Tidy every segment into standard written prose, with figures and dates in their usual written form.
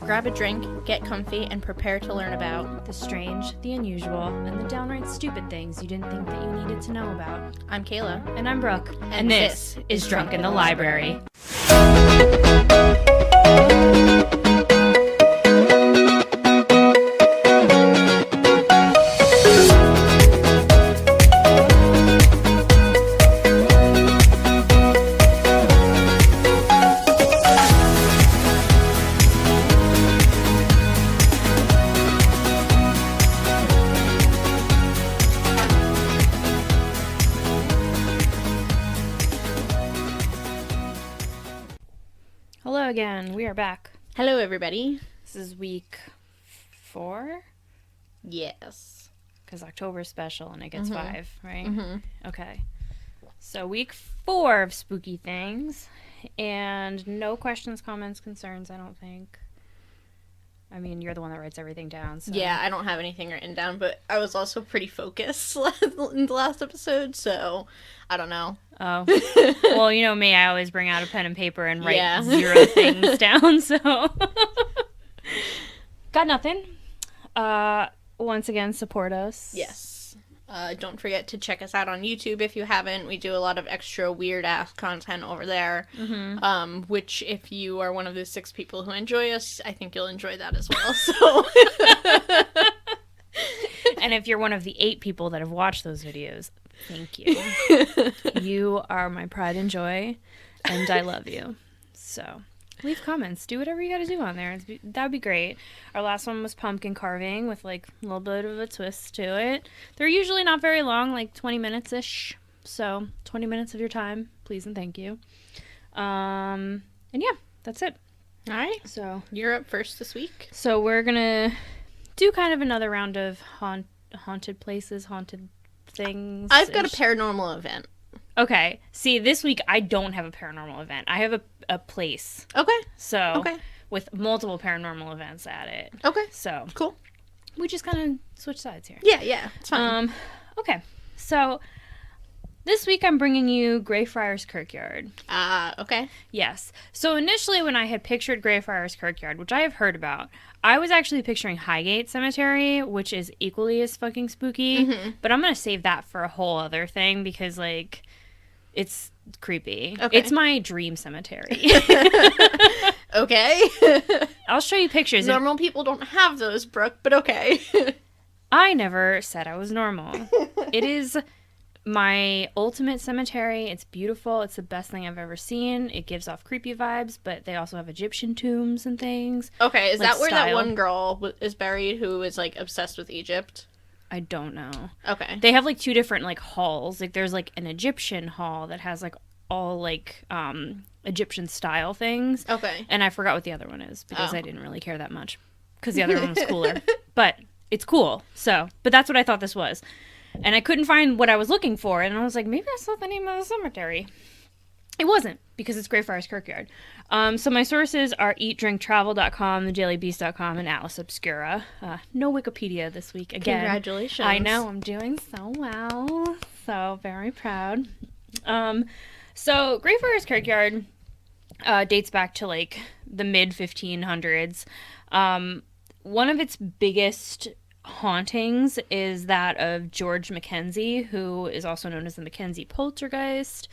grab a drink, get comfy, and prepare to learn about the strange, the unusual, and the downright stupid things you didn't think that you needed to know about. I'm Kaila. And I'm Brooke. And this is Drunk in the Library. Hello again. We are back. Hello, everybody. This is week 4? Yes. Because October's special and it gets 5, right? Mm-hmm. Okay. So week 4 of spooky things. And no questions, comments, concerns, I don't think. I mean, you're the one that writes everything down. So. Yeah, I don't have anything written down, but I was also pretty focused in the last episode, so I don't know. Oh. Well, you know me, I always bring out a pen and paper and write 0 things down, so. Got nothing. Once again, support us. Yes. Don't forget to check us out on YouTube if you haven't. We do a lot of extra weird-ass content over there, which if you are one of the 6 people who enjoy us, I think you'll enjoy that as well, so. And if you're one of the 8 people that have watched those videos, thank you. You are my pride and joy, and I love you. So, leave comments. Do whatever you gotta do on there. That'd be great. Our last one was pumpkin carving with, like, a little bit of a twist to it. They're usually not very long, like 20 minutes-ish. So, 20 minutes of your time, please and thank you. And yeah, that's it. All right. So, You're up first this week. So we're gonna do kind of another round of haunted places, haunted things. I've got a paranormal event. Okay. See, this week I don't have a paranormal event. I have a place. Okay. So, Okay. with multiple paranormal events at it. Okay. So, Cool. we just kind of switch sides here. Yeah. It's fine. Okay. So, this week I'm bringing you Greyfriars Kirkyard. Okay. Yes. So initially when I had pictured Greyfriars Kirkyard, which I have heard about, I was actually picturing Highgate Cemetery, which is equally as fucking spooky. But I'm going to save that for a whole other thing because, like, it's creepy. Okay. It's my dream cemetery. Okay. I'll show you pictures. Normal people don't have those, Brooke, but okay. I never said I was normal. It is my ultimate cemetery. It's beautiful. It's the best thing I've ever seen. It gives off creepy vibes, but they also have Egyptian tombs and things. Okay, is Like that where that style. one girl is buried who is, like, obsessed with Egypt? I don't know. Okay. They have, like, 2 different, like, halls. Like, there's, like, an Egyptian hall that has, like, all, like, Egyptian style things. Okay. And I forgot what the other one is because Oh. I didn't really care that much because the other one was cooler. But it's cool. So, but that's what I thought this was. And I couldn't find what I was looking for. And I was like, maybe that's not the name of the cemetery. It wasn't, because it's Greyfriars Kirkyard. So my sources are eatdrinktravel.com, thedailybeast.com, and Atlas Obscura. No Wikipedia this week, again. Congratulations. I know, I'm doing so well. So, very proud. So, Greyfriars Kirkyard dates back to, like, the mid-1500s. One of its biggest hauntings is that of George Mackenzie, who is also known as the Mackenzie Poltergeist.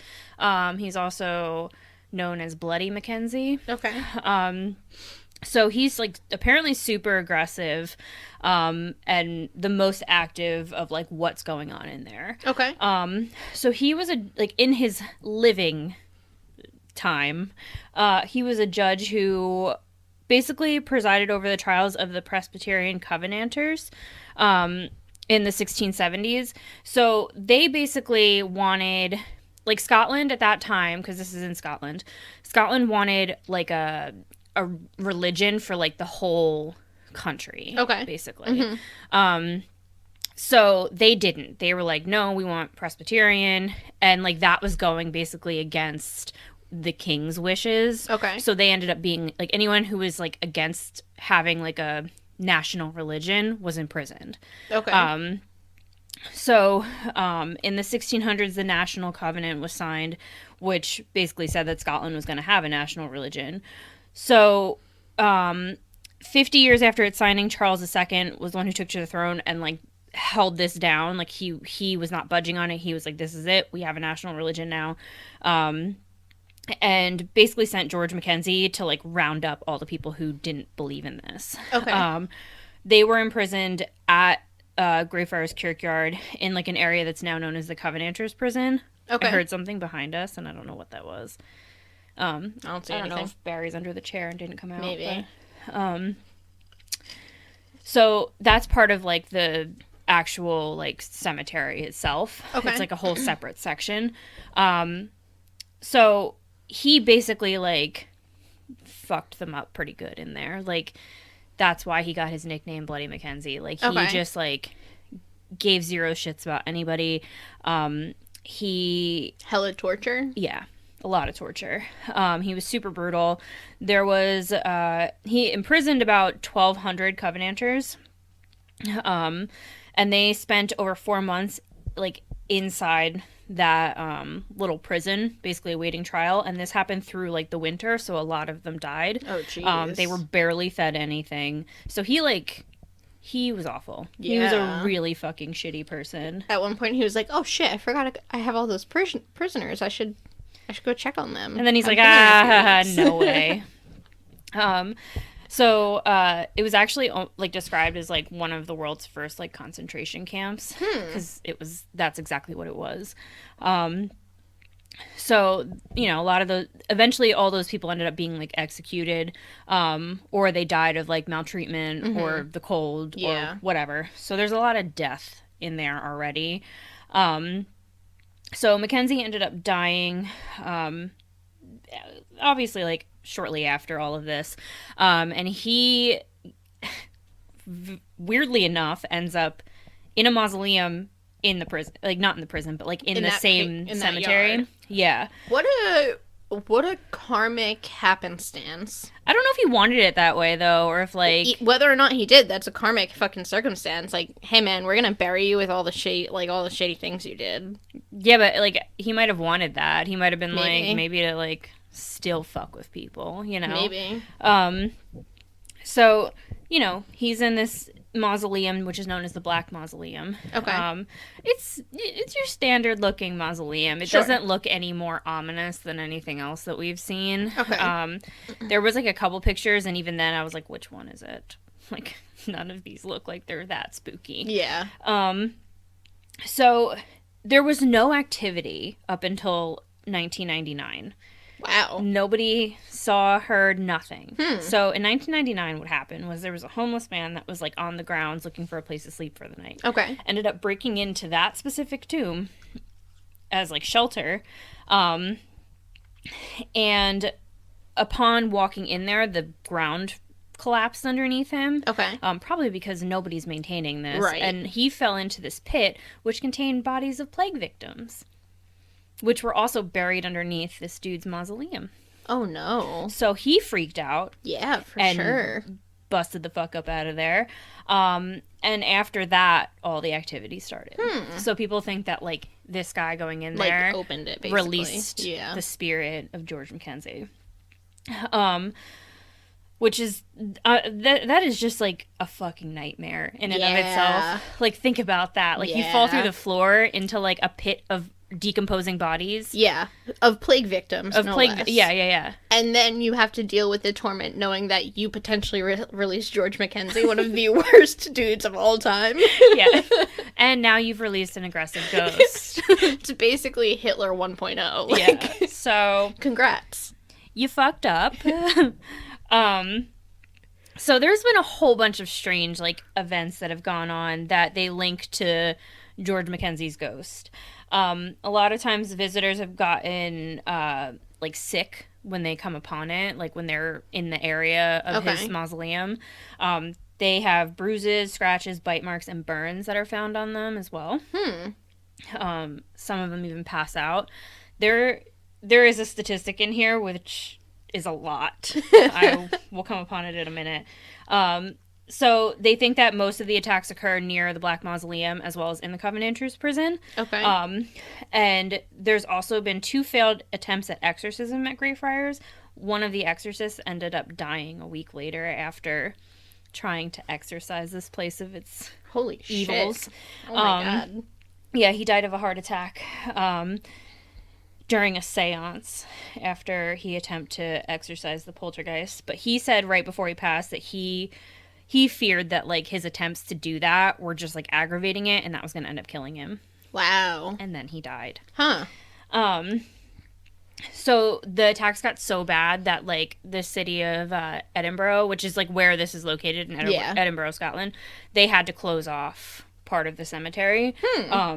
He's also known as Bloody Mackenzie. Okay. So he's, like, apparently super aggressive, and the most active of, like, what's going on in there. Okay. So he was in his living time, he was a judge who basically presided over the trials of the Presbyterian Covenanters in the 1670s. So they basically wanted, like, Scotland at that time, because this is in Scotland, Scotland wanted, like, a religion for, like, the whole country. Okay. Basically. So they didn't. They were like, no, we want Presbyterian. And, like, that was going basically against the king's wishes. Okay. So they ended up being, like, anyone who was, like, against having, like, a national religion was imprisoned. Okay. So in the 1600s, the National Covenant was signed, which basically said that Scotland was going to have a national religion. So 50 years after its signing, Charles II was the one who took to the throne and, like, held this down. Like, he was not budging on it. He was like, this is it. We have a national religion now. And basically sent George Mackenzie to, like, round up all the people who didn't believe in this. Okay. They were imprisoned at Greyfriars Kirkyard in, like, an area that's now known as the Covenanters Prison. Okay. I heard something behind us, and I don't know what that was. I don't see anything. I don't know if Barry's under the chair and didn't come out. Maybe. But, so that's part of, like, the actual, like, cemetery itself. Okay. It's, like, a whole separate section. So he basically, like, fucked them up pretty good in there. Like, that's why he got his nickname Bloody Mackenzie. Like, he just, like, gave zero shits about anybody. He... Hella torture? Yeah. A lot of torture. He was super brutal. There was, he imprisoned about 1,200 Covenanters. And they spent over 4 months, like, inside that little prison, basically awaiting trial. And this happened through, like, the winter, so a lot of them died. Oh, jeez. They were barely fed anything. So he was awful. Yeah. He was a really fucking shitty person. At one point, he was like, oh, shit, I forgot I have all those prisoners. I should go check on them. And then he's like, no way. So it was actually, like, described as, like, one of the world's first, like, concentration camps. Because that's exactly what it was. So, you know, eventually all those people ended up being, like, executed, or they died of, like, maltreatment or the cold or whatever. So there's a lot of death in there already. So Mackenzie ended up dying, obviously, like, shortly after all of this. And he, weirdly enough, ends up in a mausoleum in the prison. Like, not in the prison, but, like, in the same cemetery. Yeah. What a karmic happenstance. I don't know if he wanted it that way, though, or if, like... Whether or not he did, that's a karmic fucking circumstance. Like, hey, man, we're gonna bury you with all the shady things you did. Yeah, but, like, he might have wanted that. He might have been, like, maybe to, like, still fuck with people, you know? Maybe. So, you know, he's in this mausoleum, which is known as the Black Mausoleum. Okay. It's your standard looking mausoleum. It doesn't look any more ominous than anything else that we've seen. Okay. There was, like, a couple pictures, and even then I was like, which one is it? Like, none of these look like they're that spooky. Yeah. So there was no activity up until 1999. Wow. Nobody saw, heard, nothing. So in 1999, what happened was there was a homeless man that was, like, on the grounds looking for a place to sleep for the night. Okay. Ended up breaking into that specific tomb as, like, shelter. And upon walking in there, the ground collapsed underneath him. Okay. Probably because nobody's maintaining this. Right. And he fell into this pit, which contained bodies of plague victims, which were also buried underneath this dude's mausoleum. Oh, no. So he freaked out. Yeah, for and sure. Busted the fuck up out of there. And after that, all the activity started. So people think that, like, this guy going in there... Like, opened it, basically. Released the spirit of George Mackenzie. Which is... that is just, like, a fucking nightmare in and of itself. Like, think about that. Like, you fall through the floor into, like, a pit of decomposing bodies. Yeah. Of plague victims, no less. Yeah. And then you have to deal with the torment knowing that you potentially released George Mackenzie, one of the worst dudes of all time. Yeah. And now you've released an aggressive ghost. It's basically Hitler 1.0. Like, yeah. So... Congrats. You fucked up. So there's been a whole bunch of strange, like, events that have gone on that they link to George Mackenzie's ghost. A lot of times visitors have gotten, like, sick when they come upon it, like, when they're in the area of his mausoleum. They have bruises, scratches, bite marks, and burns that are found on them as well. Some of them even pass out. There is a statistic in here which is a lot. I will come upon it in a minute. So they think that most of the attacks occur near the Black Mausoleum as well as in the Covenanters prison. Okay. And there's also been 2 failed attempts at exorcism at Greyfriars. one of the exorcists ended up dying a week later after trying to exorcise this place of its Holy evils. Shit. Oh my God. Yeah, he died of a heart attack during a seance after he attempted to exorcise the poltergeist. But he said right before he passed that he feared that, like, his attempts to do that were just, like, aggravating it, and that was going to end up killing him. Wow. And then he died. Huh. So the attacks got so bad that, like, the city of Edinburgh, which is, like, where this is located in Edinburgh, Scotland, they had to close off part of the cemetery.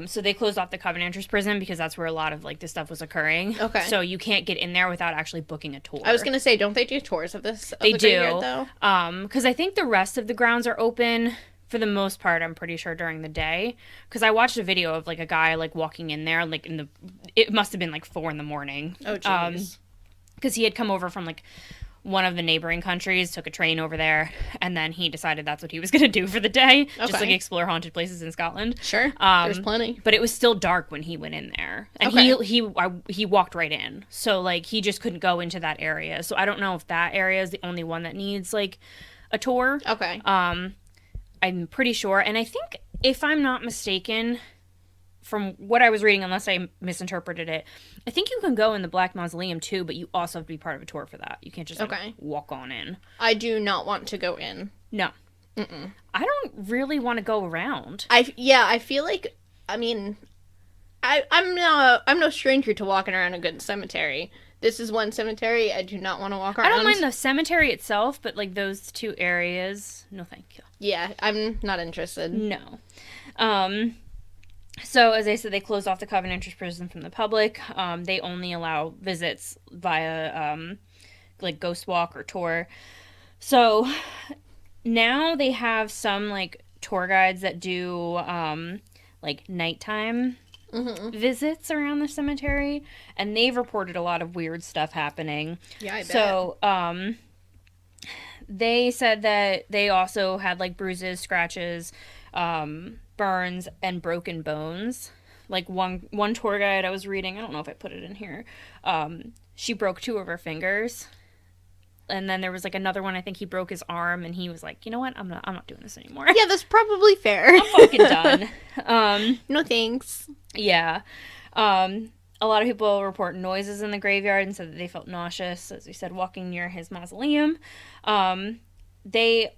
So they closed off the Covenanters prison because that's where a lot of, like, this stuff was occurring. Okay. So you can't get in there without actually booking a tour. I was gonna say, don't they do tours of this? They do. Graveyard, though? Because I think the rest of the grounds are open for the most part, I'm pretty sure, during the day. Because I watched a video of, like, a guy, like, walking in there, like, it must have been, like, 4 a.m. Oh, jeez. Because he had come over from, like, one of the neighboring countries, took a train over there, and then he decided that's what he was going to do for the day. Just, like, explore haunted places in Scotland. Sure. There's plenty. But it was still dark when he went in there. And he walked right in. So, like, he just couldn't go into that area. So I don't know if that area is the only one that needs, like, a tour. Okay. I'm pretty sure. And I think, if I'm not mistaken, from what I was reading, unless I misinterpreted it, I think you can go in the Black Mausoleum too, but you also have to be part of a tour for that. You can't just walk on in. I do not want to go in. No. Mm-mm. I don't really want to go around. I feel like, I mean, I'm no stranger to walking around a good cemetery. This is one cemetery I do not want to walk around. I don't mind the cemetery itself, but, like, those 2 areas, no thank you. Yeah, I'm not interested. No. So, as I said, they closed off the Covenanters prison from the public. They only allow visits via, like, ghost walk or tour. So, now they have some, like, tour guides that do, like, nighttime visits around the cemetery. And they've reported a lot of weird stuff happening. Yeah, I bet. So, they said that they also had, like, bruises, scratches, burns, and broken bones. Like, one tour guide I was reading, I don't know if I put it in here, she broke 2 of her fingers. And then there was, like, another one, I think he broke his arm, and he was like, you know what, I'm not doing this anymore. Yeah, that's probably fair. I'm fucking done. No thanks. Yeah. A lot of people report noises in the graveyard and said that they felt nauseous, as we said, walking near his mausoleum. They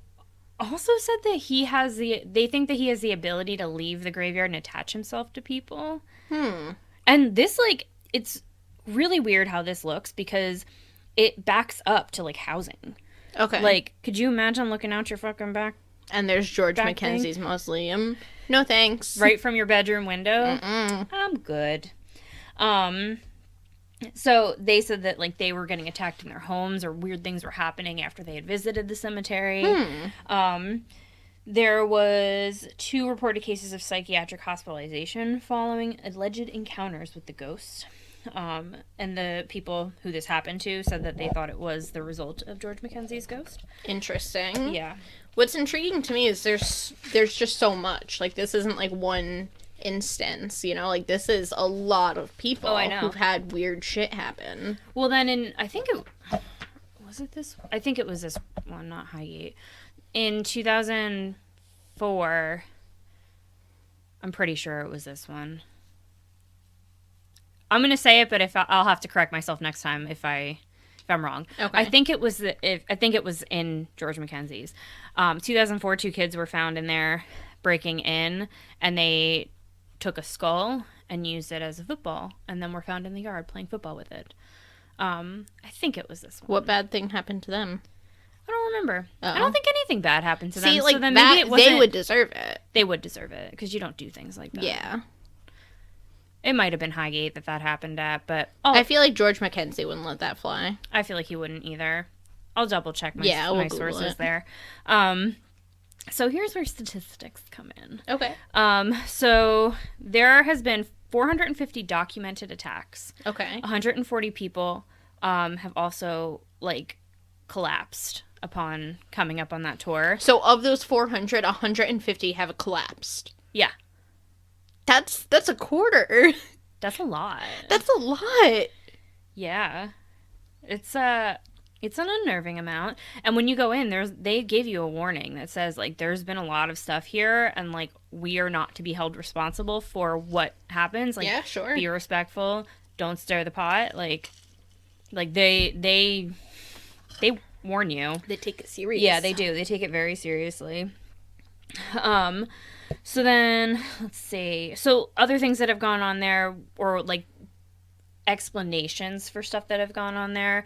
also said that they think that he has the ability to leave the graveyard and attach himself to people. And this, like, it's really weird how this looks because it backs up to, like, housing. Okay. Like, could you imagine looking out your fucking back? And there's George Mackenzie's mausoleum. No thanks. Right from your bedroom window? Mm-mm. I'm good. So they said that, like, they were getting attacked in their homes or weird things were happening after they had visited the cemetery. There was 2 reported cases of psychiatric hospitalization following alleged encounters with the ghosts. And the people who this happened to said that they thought it was the result of George Mackenzie's ghost. Interesting. Yeah. What's intriguing to me is there's just so much. Like, this isn't, like, one instance, you know? Like, this is a lot of people who've had weird shit happen. Well, then I think it was this one, not Highgate. In 2004, I'm pretty sure it was this one. I'm gonna say it, but I'll have to correct myself next time if I'm wrong. Okay. I think it was in George Mackenzie's. 2004, 2 kids were found in there breaking in, and they took a skull and used it as a football, and then were found in the yard playing football with it. I think it was this one. What bad thing happened to them? I don't remember. Uh-oh. I don't think anything bad happened to them. See, like, so then that, maybe it wasn't, they would deserve it. They would deserve it, because you don't do things like that. Yeah. It might have been Highgate that happened at, but... I feel like George Mackenzie wouldn't let that fly. I feel like he wouldn't either. I'll double check my sources there. So here's where statistics come in. Okay. So there has been 450 documented attacks. Okay. 140 people have also, like, collapsed upon coming up on that tour. So of those 400, 150 have collapsed. Yeah. That's a quarter. That's a lot. That's a lot. Yeah. It's an unnerving amount. And when you go in, they give you a warning that says, like, there's been a lot of stuff here, and, like, we are not to be held responsible for what happens. Like, yeah, sure. Be respectful. Don't stir the pot. Like they warn you. They take it serious. Yeah, they do. They take it very seriously. So then, let's see. So other things that have gone on there, or, like, explanations for stuff that have gone on there,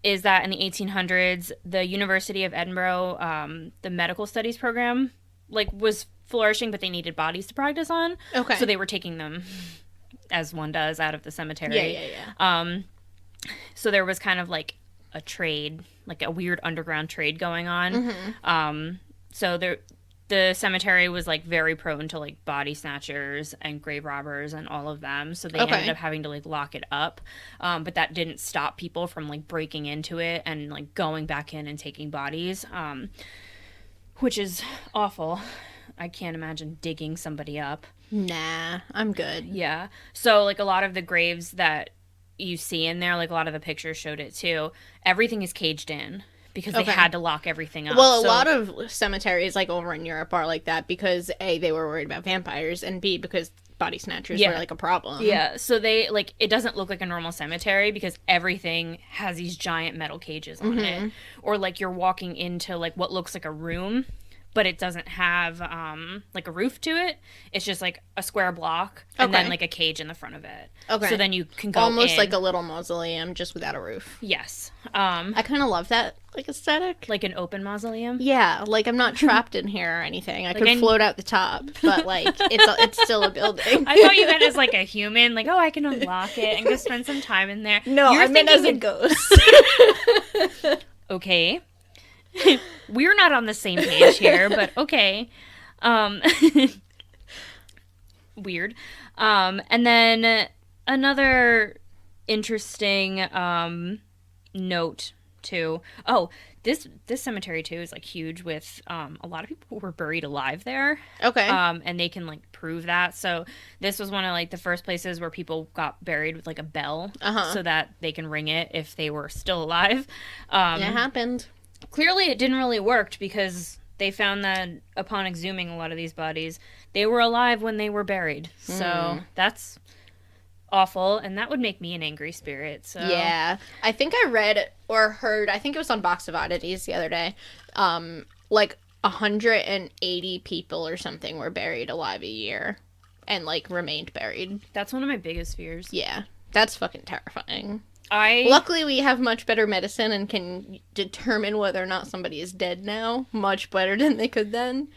is that in the 1800s, the University of Edinburgh, the medical studies program, like, was flourishing, but they needed bodies to practice on. Okay. So they were taking them, as one does, out of the cemetery. Yeah. So there was kind of, like, a trade, like a weird underground trade going on. So the cemetery was, like, very prone to, like, body snatchers and grave robbers and all of them. So they ended up having to, like, lock it up. But that didn't stop people from, like, breaking into it and, like, going back in and taking bodies, which is awful. I can't imagine digging somebody up. Nah, I'm good. Yeah. So, like, a lot of the graves that you see in there, like, a lot of the pictures showed it too, everything is caged in. Because they had to lock everything up. Well, a lot of cemeteries, like, over in Europe are like that because, A, they were worried about vampires, and B, because body snatchers were, like, a problem. Yeah, so they, like, it doesn't look like a normal cemetery because everything has these giant metal cages on it. Or, like, you're walking into, like, what looks like a room, but it doesn't have, like, a roof to it. It's just, like, a square block and then, like, a cage in the front of it. Okay. So then you can go almost like a little mausoleum, just without a roof. Yes. I kind of love that, like, aesthetic. Like an open mausoleum? Yeah, like, I'm not trapped in here or anything. I like could float out the top, but, like, it's still a building. I thought you meant as, like, a human. Like, oh, I can unlock it and go spend some time in there. No, I meant as a ghost. Okay. We're not on the same page here, but okay. Weird. And then another interesting note too. Oh, this cemetery too is, like, huge with a lot of people who were buried alive there. Okay. And they can, like, prove that. So this was one of, like, the first places where people got buried with, like, a bell so that they can ring it if they were still alive. It happened. Clearly it didn't really work because they found that upon exhuming a lot of these bodies, they were alive when they were buried. So that's awful, and that would make me an angry spirit. So yeah. I think I read or heard, I think it was on Box of Oddities the other day, like 180 people or something were buried alive a year and, like, remained buried. That's one of my biggest fears. Yeah. That's fucking terrifying. Luckily, we have much better medicine and can determine whether or not somebody is dead now much better than they could then.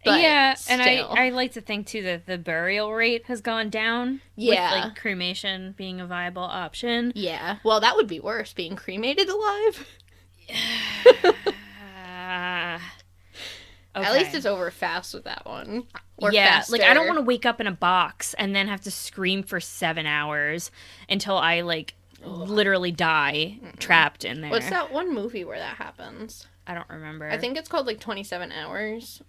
But yeah, still. And I like to think, too, that the burial rate has gone down. Yeah. With, like, cremation being a viable option. Yeah. Well, that would be worse, being cremated alive. Okay. At least it's over fast with that one. Or faster. Like, I don't want to wake up in a box and then have to scream for 7 hours until I, like, literally die trapped in there. What's that one movie where that happens? I don't remember. I think it's called, like, 27 Hours.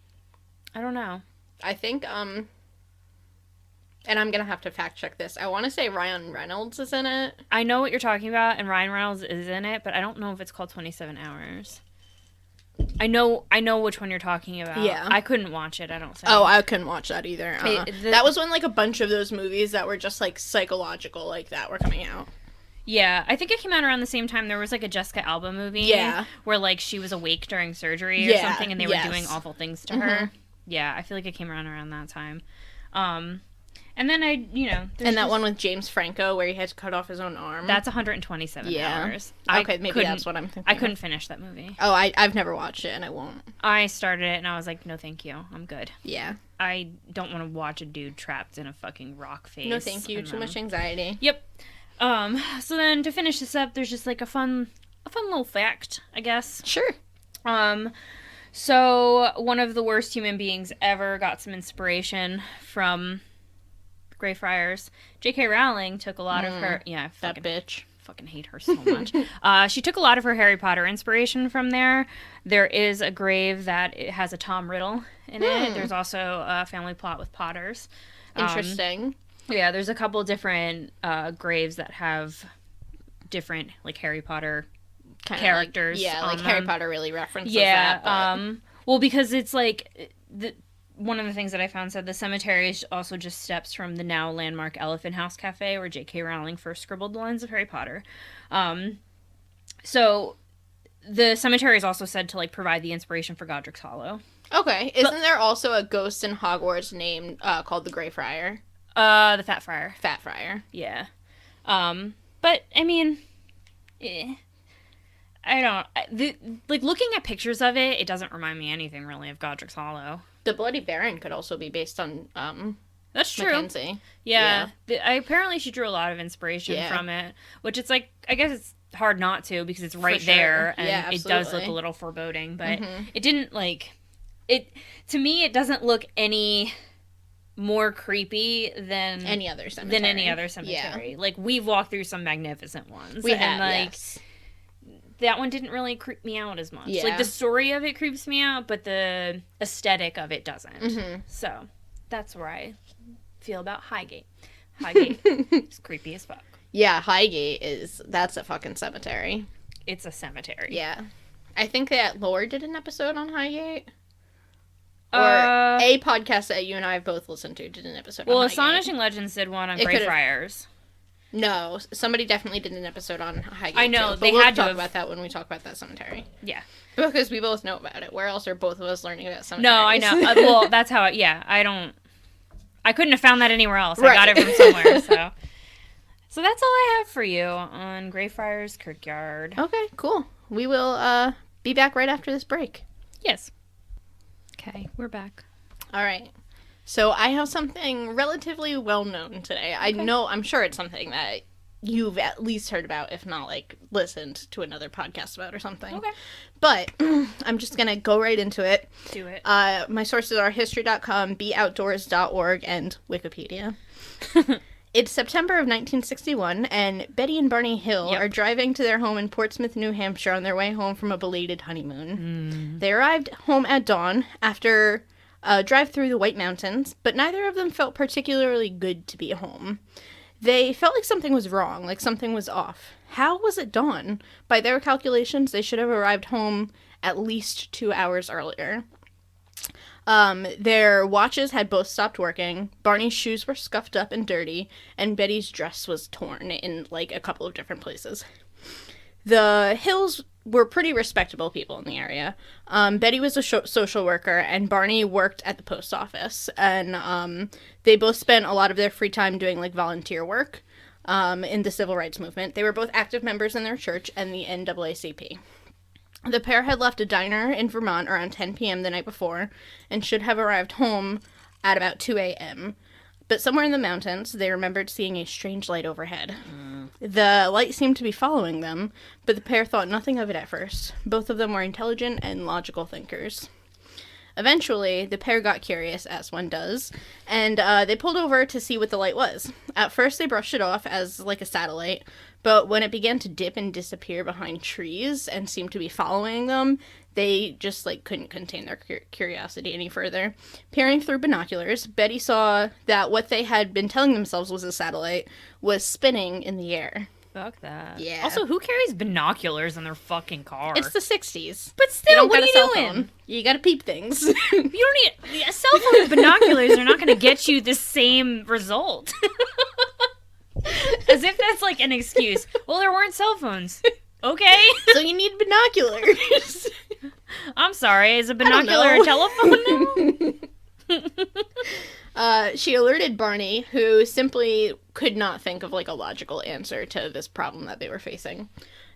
I don't know. I think, and I'm gonna have to fact check this. I want to say Ryan Reynolds is in it. I know what you're talking about, and Ryan Reynolds is in it, but I don't know if it's called 27 Hours. I know which one you're talking about. Yeah. I couldn't watch it, I don't think. Oh, I couldn't watch that either. That was when, like, a bunch of those movies that were just, like, psychological like that were coming out. Yeah, I think it came out around the same time. There was, like, a Jessica Alba movie. Yeah. Where, like, she was awake during surgery or something, and they were doing awful things to her. Yeah, I feel like it came around that time. And then and that one with James Franco where he had to cut off his own arm. That's 127 hours. Okay, maybe that's what I'm thinking. I couldn't finish that movie. Oh, I've never watched it, and I won't. I started it, and I was like, no, thank you. I'm good. Yeah. I don't want to watch a dude trapped in a fucking rock face. No, thank you. Too much anxiety. Yep. So then to finish this up, there's just, like, a fun little fact, I guess. Sure. So one of the worst human beings ever got some inspiration from Greyfriars. J.K. Rowling took a lot of her... Yeah, that bitch. Fucking hate her so much. She took a lot of her Harry Potter inspiration from there. There is a grave that it has a Tom Riddle in it. There's also a family plot with Potters. Interesting. Yeah, there's a couple different graves that have different, like, Harry Potter Kinda characters. like Harry Potter really references yeah, that. Well, because it's like one of the things that I found said the cemetery is also just steps from the now landmark Elephant House Cafe where J.K. Rowling first scribbled the lines of Harry Potter. So the cemetery is also said to, like, provide the inspiration for Godric's Hollow. Okay. Isn't there also a ghost in Hogwarts named called the Grey Friar? The Fat Friar. Fat Friar. Yeah. But I mean, I don't like looking at pictures of it. It doesn't remind me anything really of Godric's Hollow. The Bloody Baron could also be based on That's true. Mackenzie. Yeah. Apparently she drew a lot of inspiration from it, which it's like, I guess it's hard not to because it's right there and it does look a little foreboding, but it didn't like it to me. It doesn't look any more creepy than any other cemetery. Yeah. Like, we've walked through some magnificent ones. We have, like, yes. That one didn't really creep me out as much. Yeah. Like, the story of it creeps me out, but the aesthetic of it doesn't. So, that's where I feel about Highgate. Highgate is creepy as fuck. Yeah, Highgate that's a fucking cemetery. It's a cemetery. Yeah. I think that Lore did an episode on Highgate. Or a podcast that you and I have both listened to did an episode on Highgate. Astonishing Legends did one on Grey Friars. No, somebody definitely did an episode on Highgate. I know, too, they we'll had to talk about that when we talk about that cemetery. Yeah. Because we both know about it. Where else are both of us learning about cemeteries? No, I know. Well, that's how I couldn't have found that anywhere else. I got it from somewhere, so. So that's all I have for you on Greyfriars Kirkyard. Okay, cool. We will be back right after this break. Yes. Okay, we're back. All right. So I have something relatively well known today. I'm sure it's something that you've at least heard about, if not, like, listened to another podcast about or something. Okay. But I'm just going to go right into it. Do it. My sources are history.com, beoutdoors.org, and Wikipedia. It's September of 1961, and Betty and Barney Hill are driving to their home in Portsmouth, New Hampshire on their way home from a belated honeymoon. They arrived home at dawn after a drive through the White Mountains, but neither of them felt particularly good to be home. They felt like something was wrong, like something was off. How was it dawn? By their calculations, they should have arrived home at least 2 hours earlier. Their watches had both stopped working, Barney's shoes were scuffed up and dirty, and Betty's dress was torn in, like, a couple of different places. The Hills were pretty respectable people in the area. Betty was a social worker, and Barney worked at the post office, and they both spent a lot of their free time doing, like, volunteer work in the civil rights movement. They were both active members in their church and the NAACP. The pair had left a diner in Vermont around 10 p.m. the night before and should have arrived home at about 2 a.m. But somewhere in the mountains, they remembered seeing a strange light overhead. The light seemed to be following them, but the pair thought nothing of it at first. Both of them were intelligent and logical thinkers. Eventually, the pair got curious, as one does, and they pulled over to see what the light was. At first, they brushed it off as, like, a satellite, but when it began to dip and disappear behind trees and seemed to be following them, they just, like, couldn't contain their curiosity any further. Peering through binoculars, Betty saw that what they had been telling themselves was a satellite was spinning in the air. Fuck that. Yeah. Also, who carries binoculars in their fucking car? It's the 60s. But still, what are you doing? Phone. You gotta peep things. You don't need... A cell phone with binoculars are not going to get you the same result. As if that's, like, an excuse. Well, there weren't cell phones. Okay. So you need binoculars. I'm sorry. Is a binocular a telephone now? She alerted Barney, who simply could not think of, like, a logical answer to this problem that they were facing.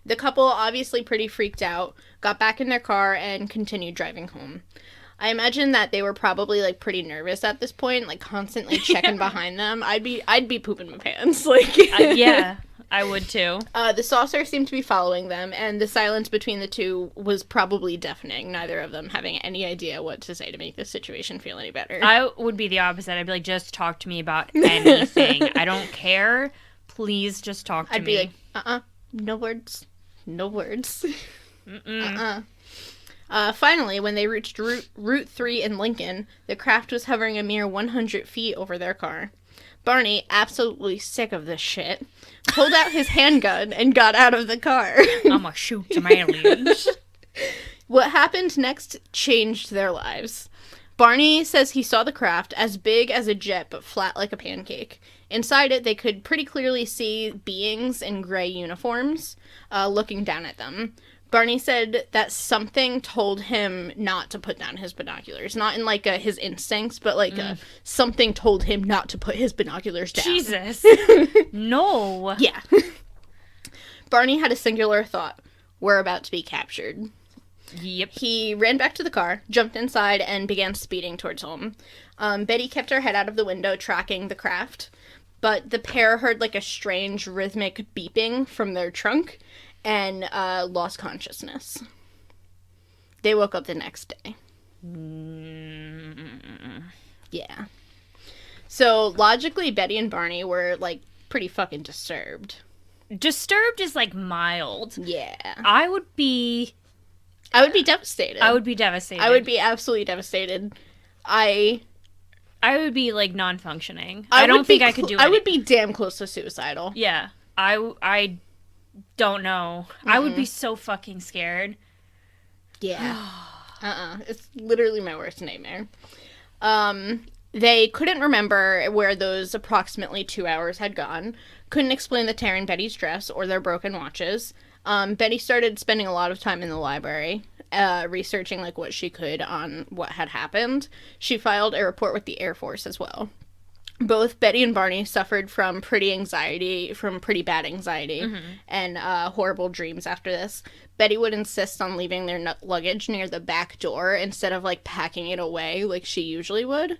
The couple, obviously pretty freaked out, got back in their car and continued driving home. I imagine that they were probably, like, pretty nervous at this point, like, constantly checking behind them. I'd be pooping my pants, like. Yeah, I would too. The saucer seemed to be following them, and the silence between the two was probably deafening, neither of them having any idea what to say to make the situation feel any better. I would be the opposite. I'd be like, just talk to me about anything. I don't care. Please just talk to me. I'd be like, no words. No words. Finally, when they reached Route 3 in Lincoln, the craft was hovering a mere 100 feet over their car. Barney, absolutely sick of this shit, pulled out his handgun and got out of the car. I'm gonna shoot some aliens. What happened next changed their lives. Barney says he saw the craft as big as a jet but flat like a pancake. Inside it, they could pretty clearly see beings in gray uniforms looking down at them. Barney said that something told him not to put down his binoculars. Not in, like, his instincts, but, like, something told him not to put his binoculars down. Jesus. No. Yeah. Barney had a singular thought. We're about to be captured. Yep. He ran back to the car, jumped inside, and began speeding towards home. Betty kept her head out of the window, tracking the craft. But the pair heard, like, a strange rhythmic beeping from their trunk and lost consciousness. They woke up the next day. Yeah. So, logically, Betty and Barney were, like, pretty fucking disturbed. Disturbed is, like, mild. Yeah. I would be devastated. I would be devastated. I would be absolutely devastated. I would be, like, non-functioning. I don't think I could do it. I would be damn close to suicidal. Yeah. I don't know. Mm-hmm. I would be so fucking scared. Yeah. It's literally my worst nightmare. They couldn't remember where those approximately 2 hours had gone. Couldn't explain the tear in Betty's dress or their broken watches. Betty started spending a lot of time in the library, researching, like, what she could on what had happened. She filed a report with the Air Force as well. Both Betty and Barney suffered from pretty bad anxiety, and horrible dreams after this. Betty would insist on leaving their luggage near the back door instead of, like, packing it away like she usually would.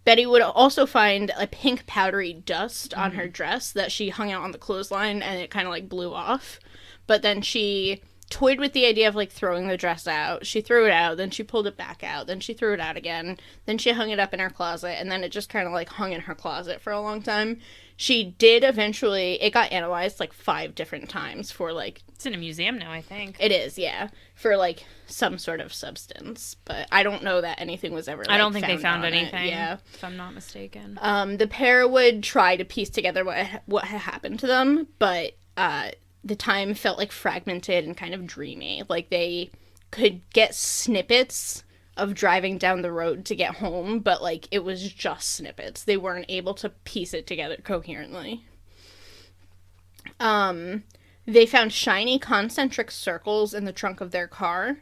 Betty would also find a pink powdery dust on her dress that she hung out on the clothesline, and it kind of, like, blew off. But then she toyed with the idea of, like, throwing the dress out. She threw it out, then she pulled it back out, then she threw it out again, then she hung it up in her closet, and then it just kind of, like, hung in her closet for a long time. She did eventually, it got analyzed, like, 5 different times for, like... It's in a museum now, I think. It is, yeah. For, like, some sort of substance. But I don't know that anything was ever, like, I don't think they found anything, yeah. If I'm not mistaken. The pair would try to piece together what had happened to them, but the time felt, like, fragmented and kind of dreamy. Like, they could get snippets of driving down the road to get home, but, like, it was just snippets. They weren't able to piece it together coherently. They found shiny concentric circles in the trunk of their car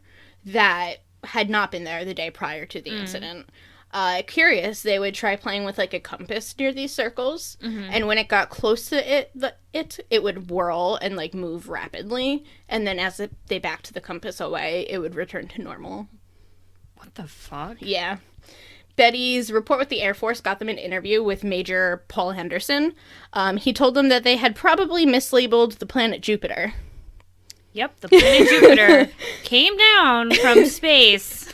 that had not been there the day prior to the incident. Curious, they would try playing with, like, a compass near these circles, and when it got close to it would whirl and, like, move rapidly, and then as they backed the compass away, it would return to normal. What the fuck? Yeah. Betty's report with the Air Force got them an interview with Major Paul Henderson. He told them that they had probably mislabeled the planet Jupiter. Yep, the planet Jupiter came down from space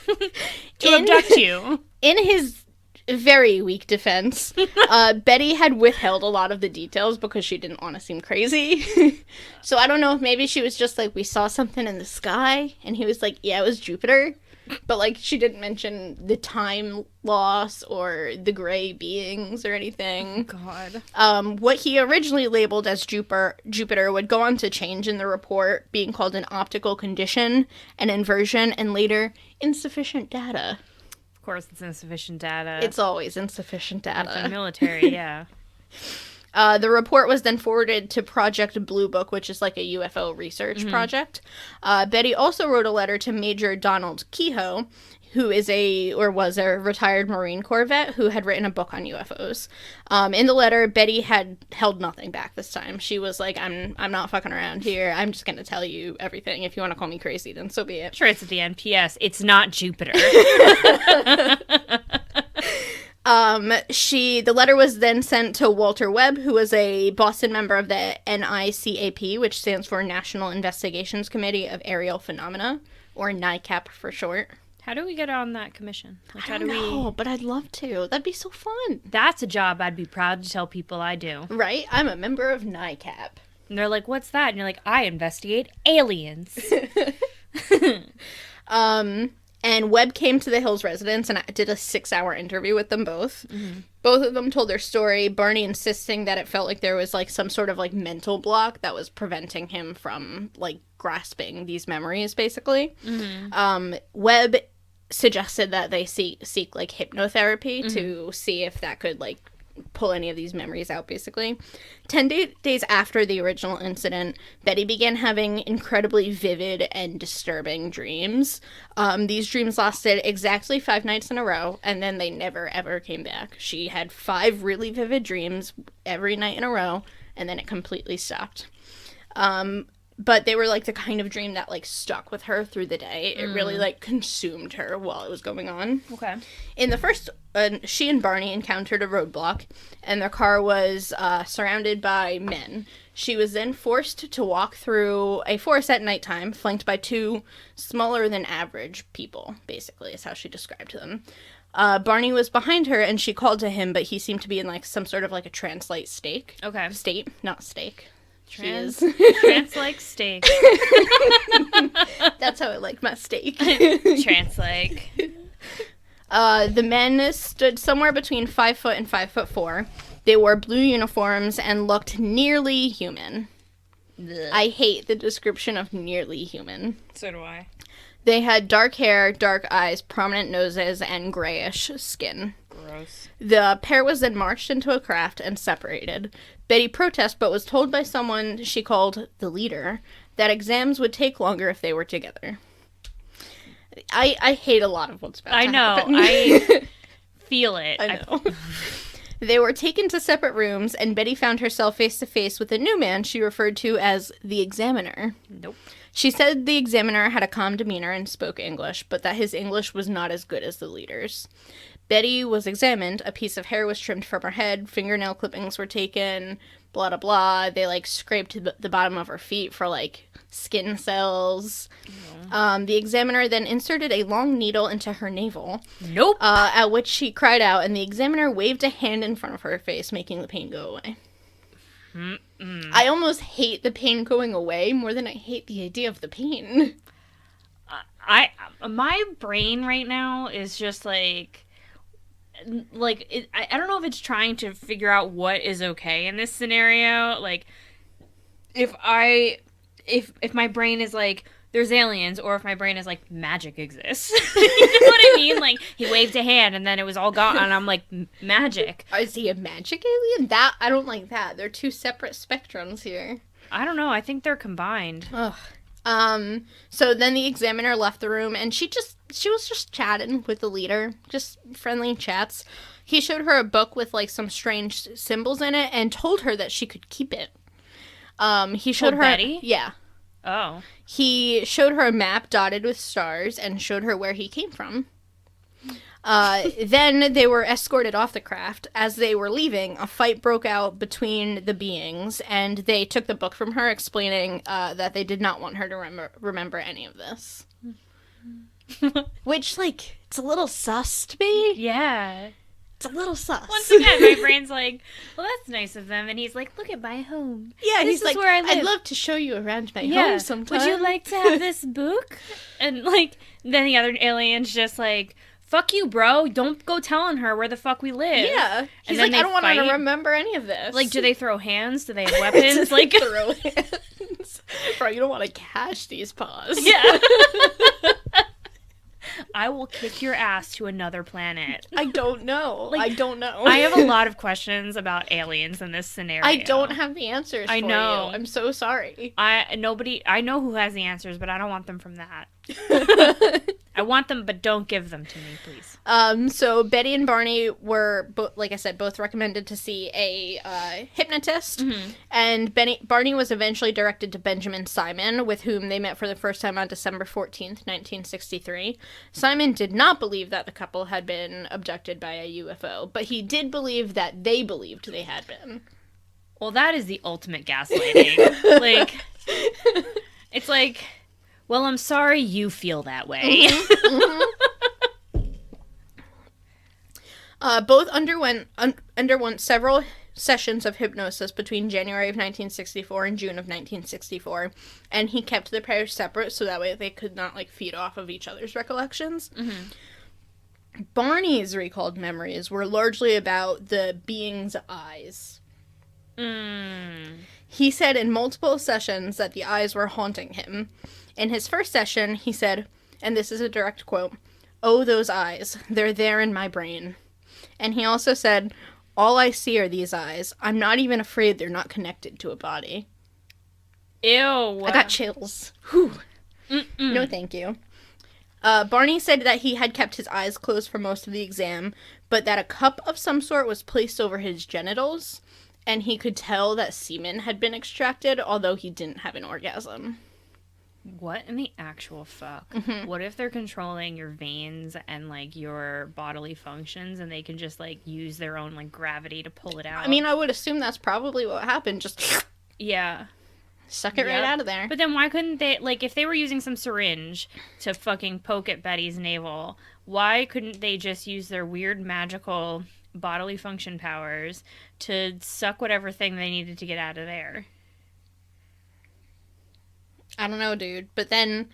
to abduct you. In his very weak defense, Betty had withheld a lot of the details because she didn't want to seem crazy. So I don't know if maybe she was just like, we saw something in the sky, and he was like, yeah, it was Jupiter. But, like, she didn't mention the time loss or the gray beings or anything. God. What he originally labeled as Jupiter would go on to change in the report, being called an optical condition, an inversion, and later, insufficient data. Of course, it's insufficient data. It's always insufficient data. Like the military, yeah. The report was then forwarded to Project Blue Book, which is like a UFO research project. Betty also wrote a letter to Major Donald Kehoe, who was a retired Marine Corps vet who had written a book on UFOs. In the letter, Betty had held nothing back this time. She was like, I'm not fucking around here. I'm just going to tell you everything. If you want to call me crazy, then so be it. Sure, it's at the end. P.S. It's not Jupiter. The letter was then sent to Walter Webb, who was a Boston member of the NICAP, which stands for National Investigations Committee of Aerial Phenomena, or NICAP for short. How do we get on that commission? Like, I don't know, but I'd love to. That'd be so fun. That's a job I'd be proud to tell people I do. Right? I'm a member of NICAP. And they're like, what's that? And you're like, I investigate aliens. And Webb came to the Hills residence and did a 6-hour interview with them both. Mm-hmm. Both of them told their story, Barney insisting that it felt like there was, like, some sort of, like, mental block that was preventing him from, like, grasping these memories, basically. Mm-hmm. Webb suggested that they seek like, hypnotherapy mm-hmm. to see if that could, like, pull any of these memories out, basically. 10 days after the original incident, Betty began having incredibly vivid and disturbing dreams. These dreams lasted exactly 5 nights in a row, and then they never, ever came back. She had 5 really vivid dreams every night in a row, and then it completely stopped. But they were, like, the kind of dream that, like, stuck with her through the day. It really, like, consumed her while it was going on. Okay. In the first, she and Barney encountered a roadblock, and their car was surrounded by men. She was then forced to walk through a forest at nighttime, flanked by 2 smaller-than-average people, basically, is how she described them. Barney was behind her, and she called to him, but he seemed to be in, like, some sort of, like, a trance-like state. Okay. State, not steak. Trans like steak. That's how I like my steak. Trans like. The men stood somewhere between 5 foot and 5'4". They wore blue uniforms and looked nearly human. Ugh. I hate the description of nearly human. So do I. They had dark hair, dark eyes, prominent noses, and grayish skin. Gross. The pair was then marched into a craft and separated. Betty protested, but was told by someone she called the leader that exams would take longer if they were together. I hate a lot of what's about to happen. I feel it. I know. They were taken to separate rooms, and Betty found herself face-to-face with a new man she referred to as the examiner. Nope. She said the examiner had a calm demeanor and spoke English, but that his English was not as good as the leader's. Betty was examined. A piece of hair was trimmed from her head. Fingernail clippings were taken. Blah, blah, blah. They, like, scraped the bottom of her feet for, like, skin cells. Mm-hmm. The examiner then inserted a long needle into her navel. Nope. At which she cried out, and the examiner waved a hand in front of her face, making the pain go away. Mm-mm. I almost hate the pain going away more than I hate the idea of the pain. My brain right now is just, like I don't know if it's trying to figure out what is okay in this scenario. Like, if my brain is like, there's aliens, or if my brain is like, magic exists. You know what I mean? Like, he waved a hand and then it was all gone, and I'm like, magic. Is he a magic alien? I don't like that. They're 2 separate spectrums here. I don't know. I think they're combined. Ugh. So then the examiner left the room, and she was just chatting with the leader, just friendly chats. He showed her a book with, like, some strange symbols in it, and told her that she could keep it. He showed her... Betty? Yeah. Oh. He showed her a map dotted with stars, and showed her where he came from. Then they were escorted off the craft. As they were leaving, a fight broke out between the beings, and they took the book from her, explaining that they did not want her to remember any of this. Which, like, it's a little sus to me. Yeah. It's a little sus. Once again, my brain's like, well, that's nice of them. And he's like, look at my home. Yeah, this he's like, where I live. I'd love to show you around my home sometime. Would you like to have this book? And, like, then the other alien's just like, fuck you, bro. Don't go telling her where the fuck we live. Yeah. He's like, I don't want her to remember any of this. Like, do they throw hands? Do they have weapons? Like, throw hands. Bro, you don't want to catch these paws. Yeah. I will kick your ass to another planet. I don't know. Like, I don't know. I have a lot of questions about aliens in this scenario. I don't have the answers for you. I'm so sorry. I know who has the answers, but I don't want them from that. I want them, but don't give them to me, please. So Betty and Barney were, like I said, both recommended to see a hypnotist. Mm-hmm. And Barney was eventually directed to Benjamin Simon, with whom they met for the first time on December 14th, 1963. Simon did not believe that the couple had been abducted by a UFO, but he did believe that they believed they had been. Well, that is the ultimate gaslighting. Like, it's like, well, I'm sorry you feel that way. Mm-hmm. Both underwent several sessions of hypnosis between January of 1964 and June of 1964, and he kept the pairs separate so that way they could not, like, feed off of each other's recollections. Mm-hmm. Barney's recalled memories were largely about the being's eyes. He said in multiple sessions that the eyes were haunting him. In his first session, he said, and this is a direct quote, "Oh, those eyes, they're there in my brain." And he also said, "All I see are these eyes. I'm not even afraid they're not connected to a body." Ew. I got chills. Whew. No, thank you. Barney said that he had kept his eyes closed for most of the exam, but that a cup of some sort was placed over his genitals, and he could tell that semen had been extracted, although he didn't have an orgasm. What in the actual fuck? Mm-hmm. What if they're controlling your veins and, like, your bodily functions, and they can just, like, use their own, like, gravity to pull it out? I mean, I would assume that's probably what happened. Just... Yeah. Suck it right out of there. But then why couldn't they, like, if they were using some syringe to fucking poke at Betty's navel, why couldn't they just use their weird magical bodily function powers to suck whatever thing they needed to get out of there? I don't know, dude. But then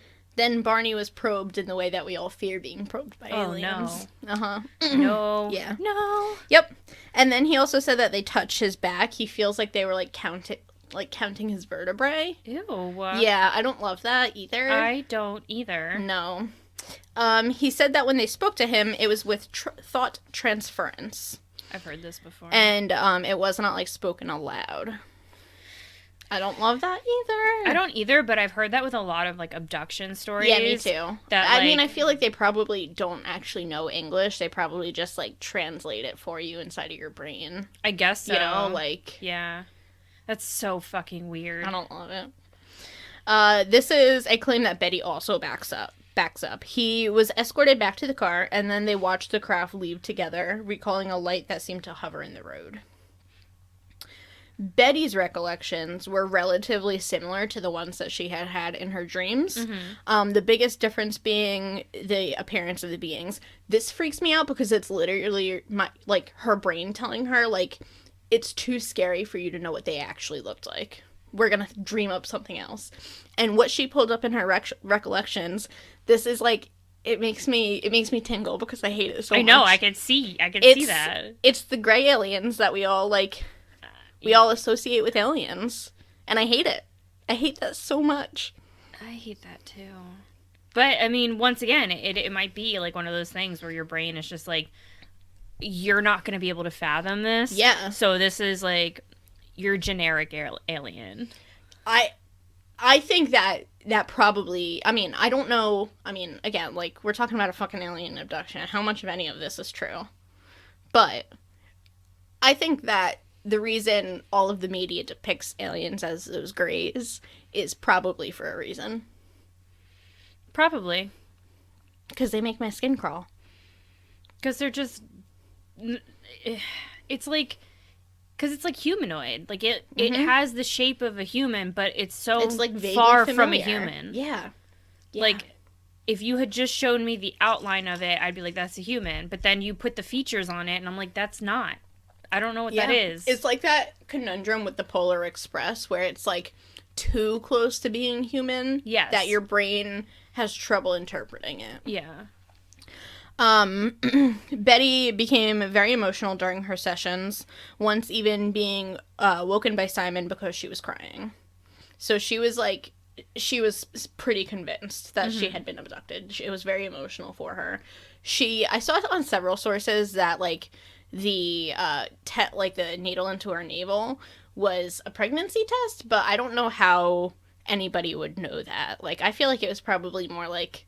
Barney was probed in the way that we all fear being probed by aliens. No. Uh-huh. No. Yeah. No. Yep. And then he also said that they touched his back. He feels like they were, like, counting his vertebrae. Ew. Yeah, I don't love that either. I don't either. No. He said that when they spoke to him, it was with thought transference. I've heard this before. And it was not, like, spoken aloud. I don't love that either. I don't either, but I've heard that with a lot of, like, abduction stories. Yeah, me too. That, I mean, I feel like they probably don't actually know English. They probably just, like, translate it for you inside of your brain. I guess so. You know, like... Yeah. That's so fucking weird. I don't love it. This is a claim that Betty also backs up. He was escorted back to the car, and then they watched the craft leave together, recalling a light that seemed to hover in the road. Betty's recollections were relatively similar to the ones that she had had in her dreams. Mm-hmm. The biggest difference being the appearance of the beings. This freaks me out because it's literally her brain telling her, like, it's too scary for you to know what they actually looked like. We're gonna dream up something else. And what she pulled up in her recollections, this is like, it makes me tingle because I hate it so much. I know, I could see that. It's the gray aliens that we all, like... We all associate with aliens. And I hate it. I hate that so much. I hate that too. But, I mean, once again, it might be like one of those things where your brain is just like, you're not going to be able to fathom this. Yeah. So this is like your generic alien. I think that probably, I mean, I don't know. I mean, again, like, we're talking about a fucking alien abduction. How much of any of this is true? But I think that the reason all of the media depicts aliens as those grays is probably for a reason. Probably. Because they make my skin crawl. Because they're just... It's like... Because it's like humanoid. Like, it has the shape of a human, but it's like far from a human. Yeah. Like, if you had just shown me the outline of it, I'd be like, that's a human. But then you put the features on it, and I'm like, that's not. I don't know what that is. It's like that conundrum with the Polar Express where it's like too close to being human. Yes. That your brain has trouble interpreting it. Yeah. Betty became very emotional during her sessions, once even being woken by Simon because she was crying. So she was pretty convinced that she had been abducted. It was very emotional for her. I saw it on several sources that, like, the the needle into her navel was a pregnancy test, but I don't know how anybody would know that. Like, I feel like it was probably more like,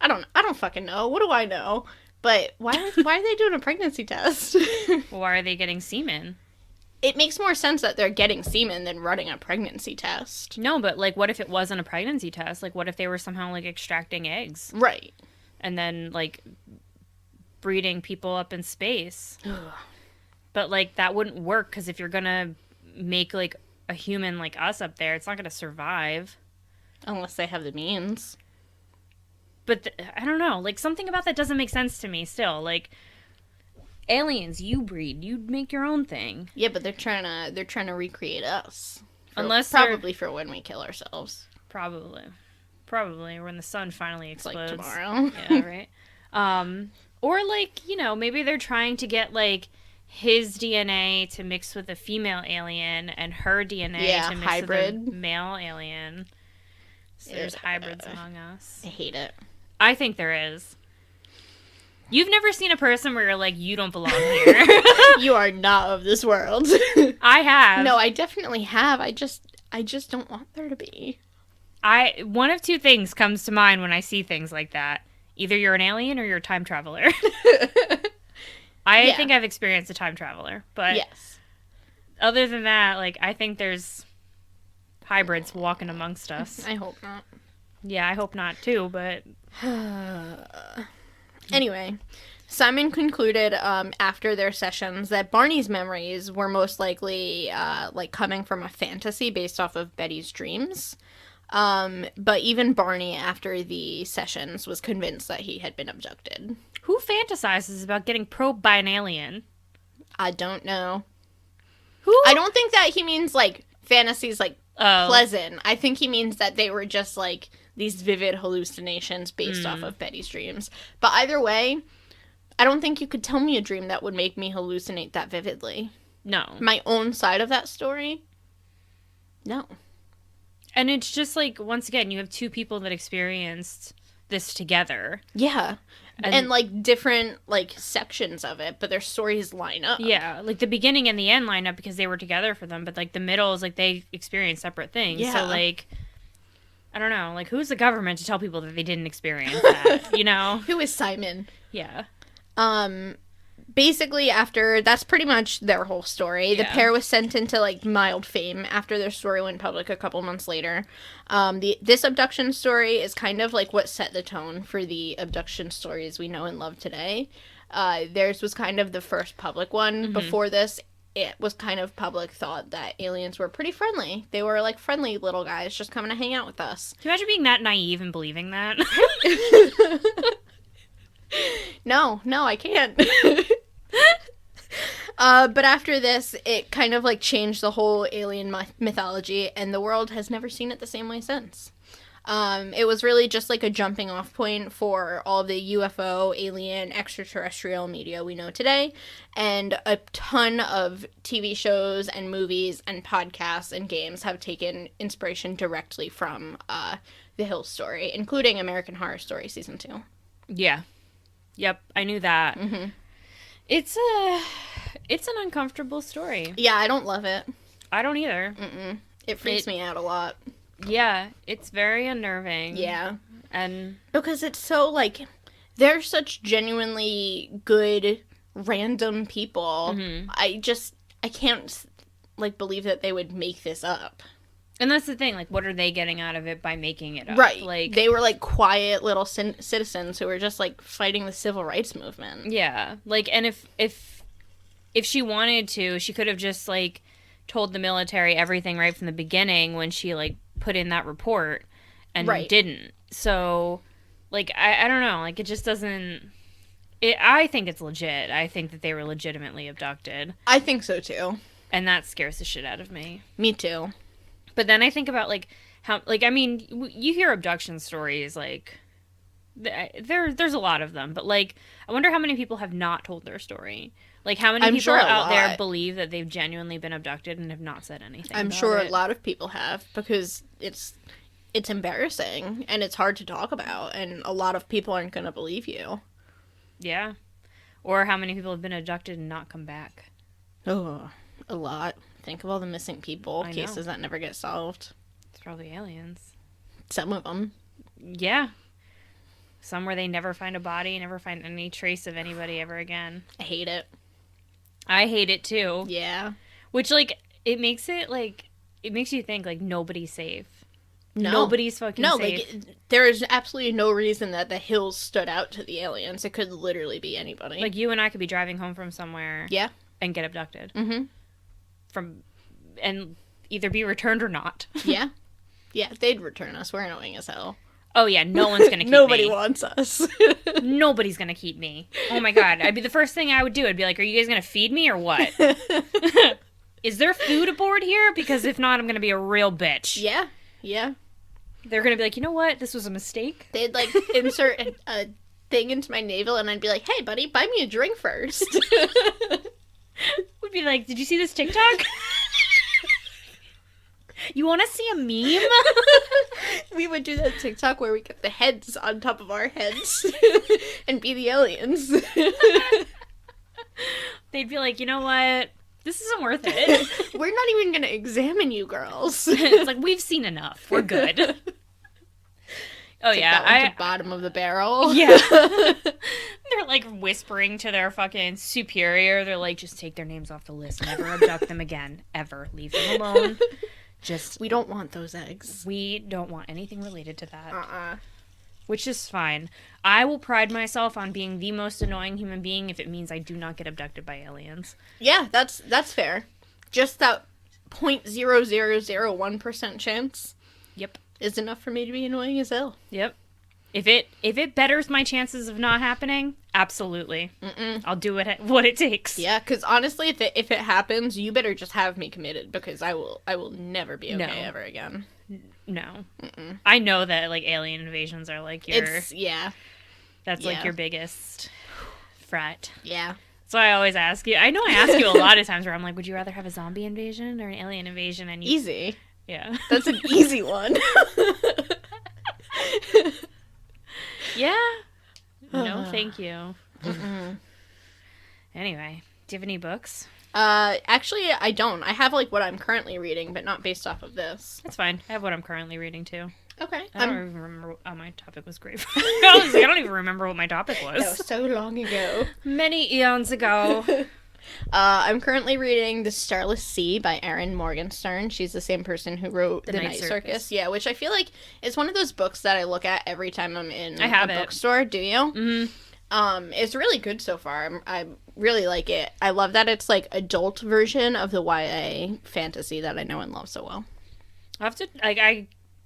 I don't fucking know. What do I know? But why are they doing a pregnancy test? Why are they getting semen? It makes more sense that they're getting semen than running a pregnancy test. No, but, like, what if it wasn't a pregnancy test? Like, what if they were somehow, like, extracting eggs? Right. And then, like, breeding people up in space. But, like, that wouldn't work, because if you're gonna make, like, a human like us up there, it's not gonna survive. Unless they have the means. But I don't know, like, something about that doesn't make sense to me still. Like, Aliens, you breed. You make your own thing. Yeah, but they're trying to recreate us. Unless probably for when we kill ourselves. Probably when the sun finally explodes. Like tomorrow. Yeah, right. Or like, you know, maybe they're trying to get like his DNA to mix with a female alien and her DNA to mix hybrid. with a male alien. So there's hybrids among us. I hate it. I think there is. You've never seen a person where you're like, you don't belong here. You are not of this world. I have. No, I definitely have. I just don't want there to be. One of two things comes to mind when I see things like that. Either you're an alien or you're a time traveler. I think I've experienced a time traveler, but yes. Other than that, like, I think there's hybrids walking amongst us. I hope not. Yeah, I hope not too, but anyway, Simon concluded after their sessions that Barney's memories were most likely like coming from a fantasy based off of Betty's dreams. But even Barney, after the sessions, was convinced that he had been abducted. Who fantasizes about getting probed by an alien? I don't know. Who? I don't think that he means, like, fantasies, like, pleasant. I think he means that they were just, like, these vivid hallucinations based off of Betty's dreams. But either way, I don't think you could tell me a dream that would make me hallucinate that vividly. No. My own side of that story? No. And it's just, like, once again, you have two people that experienced this together. Yeah. And like, different, like, sections of it, but their stories line up. Yeah, like, the beginning and the end line up because they were together for them, but, like, the middle is, like, they experienced separate things. Yeah. So, like, I don't know. Like, who's the government to tell people that they didn't experience that, you know? Who is Simon? Yeah. Basically, after, that's pretty much their whole story. Yeah. The pair was sent into, like, mild fame after their story went public a couple months later. This abduction story is kind of, like, what set the tone for the abduction stories we know and love today. Theirs was kind of the first public one. Mm-hmm. Before this, it was kind of public thought that aliens were pretty friendly. They were, like, friendly little guys just coming to hang out with us. Can you imagine being that naive and believing that? No, I can't. But after this, it kind of, like, changed the whole alien mythology, and the world has never seen it the same way since. It was really just, like, a jumping off point for all of the UFO, alien, extraterrestrial media we know today, and a ton of TV shows and movies and podcasts and games have taken inspiration directly from The Hill story, including American Horror Story Season 2. Yeah. Yep, I knew that. Mm-hmm. It's an uncomfortable story. Yeah, I don't love it. I don't either. Mm-mm. It freaks me out a lot. Yeah, it's very unnerving. Yeah. And because it's so, like, they're such genuinely good, random people. Mm-hmm. I can't, like, believe that they would make this up. And that's the thing, like, what are they getting out of it by making it up? Right. Like, they were, like, quiet little citizens who were just, like, fighting the civil rights movement. Yeah. Like, and if she wanted to, she could have just, like, told the military everything right from the beginning when she, like, put in that report and didn't. So, like, I don't know. Like, it just doesn't... I think it's legit. I think that they were legitimately abducted. I think so, too. And that scares the shit out of me. Me, too. But then I think about, like, how... Like, I mean, you hear abduction stories, like... There's a lot of them. But, like, I wonder how many people have not told their story. Like, how many people out there believe that they've genuinely been abducted and have not said anything I'm about sure it? A lot of people have, because it's embarrassing, and it's hard to talk about, and a lot of people aren't going to believe you. Yeah. Or how many people have been abducted and not come back. Oh, a lot. Think of all the missing people, cases that never get solved. It's probably aliens. Some of them. Yeah. Some where they never find a body, never find any trace of anybody ever again. I hate it. I hate it too. Yeah. Which, like, it makes you think, like, nobody's safe. No. Nobody's fucking safe. Like, there is absolutely no reason that the hills stood out to the aliens. It could literally be anybody. Like, you and I could be driving home from somewhere. Yeah. And get abducted. Mm-hmm. And either be returned or not. Yeah. Yeah, they'd return us. We're annoying as hell. Oh, yeah, no one's going to keep Nobody me. wants us. Nobody's going to keep me. Oh, my God. I'd be the first thing I would do. I'd be like, are you guys going to feed me or what? Is there food aboard here? Because if not, I'm going to be a real bitch. Yeah. Yeah. They're going to be like, you know what? This was a mistake. They'd, like, insert a thing into my navel, and I'd be like, hey, buddy, buy me a drink first. Would be like, did you see this TikTok? You want to see a meme? We would do that TikTok where we get the heads on top of our heads and be the aliens. They'd be like, you know what? This isn't worth it. We're not even going to examine you girls. It's like, we've seen enough. We're good. Oh, Take yeah. that one to bottom of the barrel. Yeah. They're, like, whispering to their fucking superior. They're like, just take their names off the list. Never abduct them again. Ever. Leave them alone. We don't want those eggs. We don't want anything related to that. Which is fine. I will pride myself on being the most annoying human being if it means I do not get abducted by aliens. Yeah, that's fair. Just that 0.0001% chance. Yep. Is enough for me to be annoying as hell. Yep. If it betters my chances of not happening, absolutely. I'll do what it takes. Yeah, because honestly, if it happens, you better just have me committed, because I will never be okay ever again. No. I know that, like, alien invasions are, like, that's, like, your biggest threat. Yeah. So I always ask you, I know I ask you a lot of times where I'm like, would you rather have a zombie invasion or an alien invasion? And easy. Yeah. That's an easy one. Yeah. No, thank you. Anyway, do you have any books? Actually, I don't. I have, like, what I'm currently reading, but not based off of this. That's fine. I have what I'm currently reading, too. Okay. I don't even remember what my topic was. Great. Honestly, I don't even remember what my topic was. That was so long ago. Many eons ago. I'm currently reading The Starless Sea by Erin Morgenstern. She's the same person who wrote The Night Circus. Yeah, which I feel like is one of those books that I look at every time I'm in a bookstore. Do you? Mm-hmm. It's really good so far. I really like it. I love that it's, like, adult version of the YA fantasy that I know and love so well. I have to,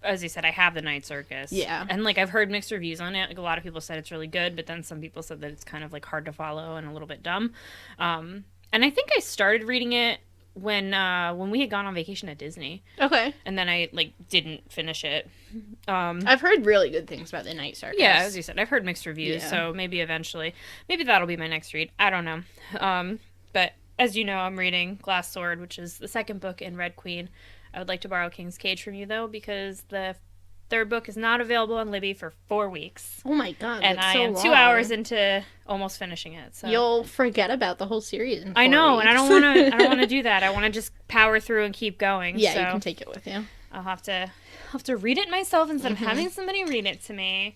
as you said, I have The Night Circus. Yeah. And, like, I've heard mixed reviews on it. Like, a lot of people said it's really good, but then some people said that it's kind of, like, hard to follow and a little bit dumb. And I think I started reading it when we had gone on vacation at Disney. Okay. And then I, like, didn't finish it. I've heard really good things about The Night Circus. Yeah, as you said, I've heard mixed reviews, so maybe eventually. Maybe that'll be my next read. I don't know. But as you know, I'm reading Glass Sword, which is the second book in Red Queen. I would like to borrow King's Cage from you, though, because the third book is not available on Libby for 4 weeks. Oh my god, and that's I so am long. 2 hours into almost finishing it. So you'll forget about the whole series in 4 I know, weeks. and I don't want to. I don't want to do that. I want to just power through and keep going. Yeah, so you can take it with you. I'll have to read it myself instead of having somebody read it to me.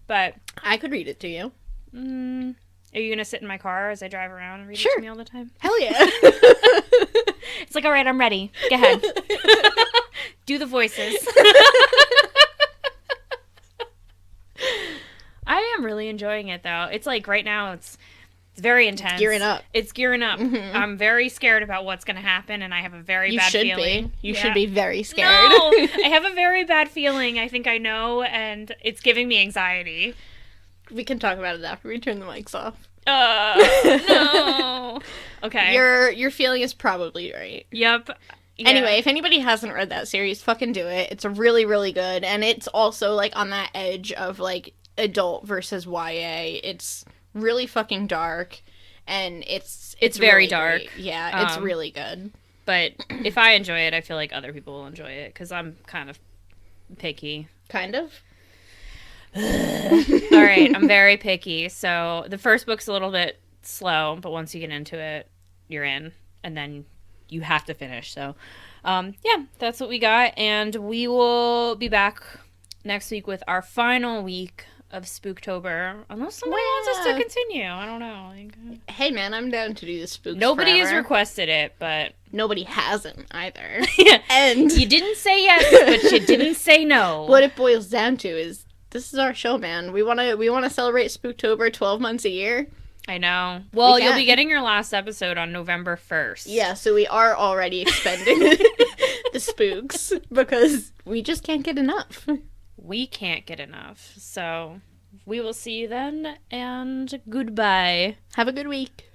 But I could read it to you. Are you gonna sit in my car as I drive around and read it to me all the time? Hell yeah. It's like, all right, I'm ready. Go ahead. Do the voices. I am really enjoying it, though. It's like right now, it's very intense. It's gearing up. Mm-hmm. I'm very scared about what's going to happen, and I have a very bad feeling. You should be very scared. No, I have a very bad feeling. I think I know, and it's giving me anxiety. We can talk about it after we turn the mics off. No. Okay. Your feeling is probably right. Yep. Yeah. Anyway, if anybody hasn't read that series, fucking do it. It's really, really good, and it's also, like, on that edge of, like, adult versus YA. It's really fucking dark, and it's very really dark. Great. Yeah, it's really good. But if I enjoy it, I feel like other people will enjoy it, because I'm kind of picky. Kind of? All right, I'm very picky. So the first book's a little bit slow, but once you get into it, you're in, and then you have to finish. So, yeah, that's what we got, and we will be back next week with our final week of Spooktober, unless somebody wants us to continue. I don't know. Hey, man, I'm down to do the spooks. Nobody has requested it, but nobody hasn't either. Yeah. And you didn't say yes, but you didn't say no. What it boils down to is this is our show, man. We want to celebrate Spooktober 12 months a year. I know. Well, you'll be getting your last episode on November 1st. Yeah, so we are already expending the spooks because we just can't get enough. we can't get enough. So we will see you then, and goodbye. Have a good week.